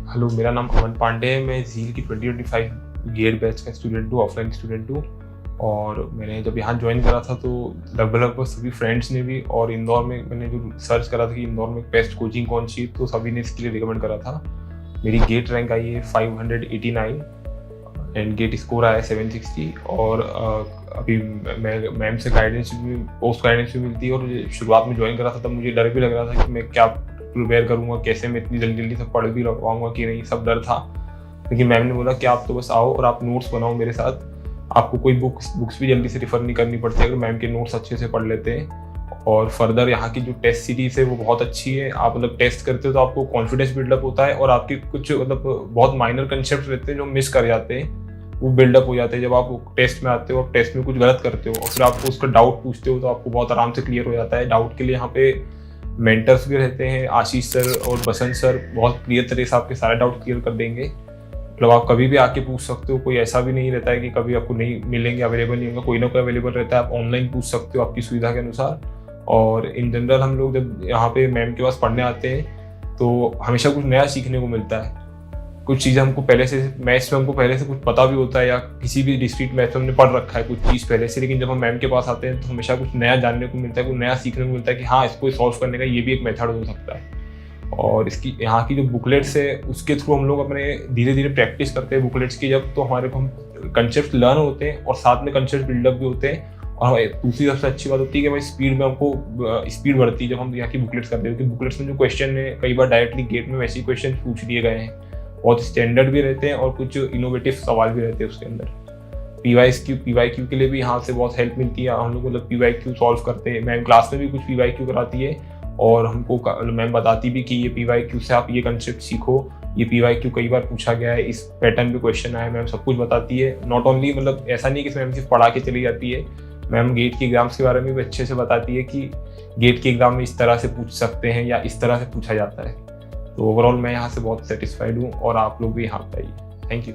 Hello, मेरा नाम अमन पांडे है। मैं झील की 2025 गेट बैच का स्टूडेंट हूँ, ऑफलाइन स्टूडेंट हूँ। और मैंने जब यहाँ ज्वाइन करा था तो लगभग सभी फ्रेंड्स ने भी, और इंदौर में मैंने जो सर्च करा था कि इंदौर में बेस्ट कोचिंग कौन सी, तो सभी ने इसके लिए रिकमेंड करा था। मेरी गेट रैंक आई है 589 एंड गेट स्कोर आया है 760। और अभी मैं मैम से गाइडेंस भी, पोस्ट गाइडेंस भी मिलती है। और शुरुआत में ज्वाइन करा था तब मुझे डर भी लग रहा था कि मैं क्या प्रिपेयर करूँगा, कैसे मैं इतनी जल्दी जल्दी सब पढ़ भी पाऊँगा कि नहीं, सब डर था। लेकिन मैम ने बोला कि आप तो बस आओ और आप नोट्स बनाओ मेरे साथ। आपको कोई बुक्स भी जल्दी से रिफ़र नहीं करनी पड़ती अगर मैम के नोट्स अच्छे से पढ़ लेते हैं। और फर्दर यहाँ की जो टेस्ट सीरीज है वो बहुत अच्छी है। आप मतलब टेस्ट करते हो तो आपको कॉन्फिडेंस बिल्डअप होता है, और आपके कुछ मतलब बहुत माइनर कंसेप्ट रहते हैं जो मिस कर जाते हैं, वो बिल्डअप हो जाते हैं। जब आप टेस्ट में आते हो, आप टेस्ट में कुछ गलत करते हो और फिर आपको उसका डाउट पूछते हो तो आपको बहुत आराम से क्लियर हो जाता है। डाउट के लिए यहाँ पे मेंटर्स भी रहते हैं, आशीष सर और बसंत सर बहुत क्लियर तरह से आपके सारे डाउट क्लियर कर देंगे। मतलब आप कभी भी आके पूछ सकते हो, कोई ऐसा भी नहीं रहता है कि कभी आपको नहीं मिलेंगे, अवेलेबल नहीं होंगे, कोई ना कोई अवेलेबल रहता है। आप ऑनलाइन पूछ सकते हो आपकी सुविधा के अनुसार। और इन जनरल हम लोग जब यहाँ पे मैम के पास पढ़ने आते हैं तो हमेशा कुछ नया सीखने को मिलता है। कुछ चीज़ें हमको पहले से, मैथ्स में हमको पहले से कुछ पता भी होता है, या किसी भी डिस्ट्रिक्ट मैथ्स में हमने पढ़ रखा है कुछ चीज़ पहले से, लेकिन जब हम मैम के पास आते हैं तो हमेशा कुछ नया जानने को मिलता है, कुछ नया सीखने को मिलता है कि हाँ, इसको सॉल्व करने का ये भी एक मेथड हो सकता है। और इसकी यहाँ की जो बुकलेट्स है उसके थ्रू हम लोग अपने धीरे धीरे प्रैक्टिस करते हैं बुकलेट्स की, जब तो हमारे को हम कंसेप्ट लर्न होते हैं और साथ में कंसेप्ट बिल्डअप भी होते हैं। और दूसरी सबसे अच्छी बात होती है कि भाई स्पीड में हमको स्पीड बढ़ती है जब हम यहाँ की बुकलेट्स करते हैं, क्योंकि बुकलेट्स में जो क्वेश्चन है कई बार डायरेक्टली गेट में वैसे ही क्वेश्चन पूछ दिए गए हैं, बहुत स्टैंडर्ड भी रहते हैं और कुछ इनोवेटिव सवाल भी रहते हैं उसके अंदर। पीवाईक्यू के लिए भी यहाँ से बहुत हेल्प मिलती है। हम लोग मतलब पीवाईक्यू सॉल्व करते हैं, मैम क्लास में भी कुछ पीवाईक्यू कराती है और हमको मैम बताती भी कि ये पीवाईक्यू से आप ये कंसेप्ट सीखो, ये पीवाईक्यू कई बार पूछा गया है, इस पैटर्न पे क्वेश्चन आया है। मैम सब कुछ बताती है। नॉट ओनली मतलब ऐसा नहीं कि मैम सिर्फ पढ़ा के चली जाती है, मैम गेट के एग्जाम्स के बारे में भी अच्छे से बताती है कि गेट के एग्जाम में इस तरह से पूछ सकते हैं या इस तरह से पूछा जाता है। तो ओवरऑल मैं यहाँ से बहुत सेटिस्फाइड हूँ और आप लोग भी यहाँ पे आइए। Thank you.